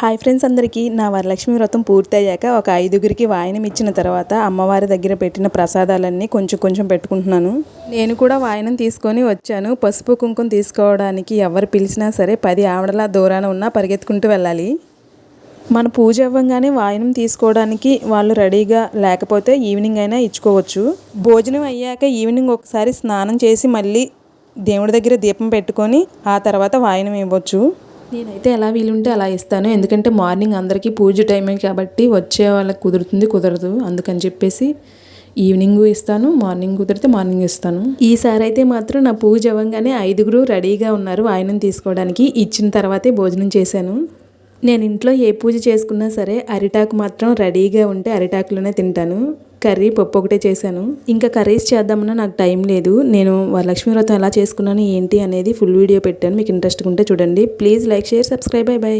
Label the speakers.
Speaker 1: Hi friends, అందరికీ నా వరలక్ష్మి వ్రతం పూర్తయ్యాక ఒక 5గురికి వాయనం ఇచ్చిన తర్వాత అమ్మవారి దగ్గర పెట్టిన ప్రసాదాలన్నీ కొంచెం కొంచెం పెట్టుకుంటున్నాను. నేను కూడా వాయనం తీసుకొని వచ్చాను. పసుపు కుంకుమ తీసుకోవడానికి ఎవరు పిలిచినా సరే 10 ఆవిడల దూరాన ఉన్నా పరిగెత్తుకుంటూ వెళ్ళాలి. మన పూజ అవ్వగానే వాయనం తీసుకోవడానికి వాళ్ళు రెడీగా లేకపోతే ఈవినింగ్ అయినా ఇచ్చుకోవచ్చు. భోజనం అయ్యాక ఈవినింగ్ ఒకసారి స్నానం చేసి మళ్ళీ దేవుడి దగ్గర దీపం పెట్టుకొని ఆ తర్వాత వాయనం ఇవ్వచ్చు. నేనైతే ఎలా వీలుంటే అలా ఇస్తాను. ఎందుకంటే మార్నింగ్ అందరికీ పూజ టైమే కాబట్టి వచ్చే వాళ్ళకి కుదరదు. అందుకని చెప్పేసి ఈవినింగ్ ఇస్తాను, మార్నింగ్ కుదిరితే మార్నింగ్ ఇస్తాను. ఈసారి అయితే మాత్రం నా పూజ అవ్వగానే 5గురు రెడీగా ఉన్నారు వాయనం తీసుకోవడానికి. ఇచ్చిన తర్వాతే భోజనం చేశాను. నేను ఇంట్లో ఏ పూజ చేసుకున్నా సరే అరిటాకు మాత్రం రెడీగా ఉంటే అరిటాకులోనే తింటాను. కర్రీ పప్పు ఒకటే చేశాను. ఇంకా కర్రీస్ చేద్దామన్నా నాకు టైం లేదు. నేను వరలక్ష్మి వ్రతం ఎలా చేసుకున్నాను ఏంటి అనేది ఫుల్ వీడియో పెట్టాను. మీకు ఇంట్రెస్ట్గా ఉంటే చూడండి. Please like, share, subscribe. By.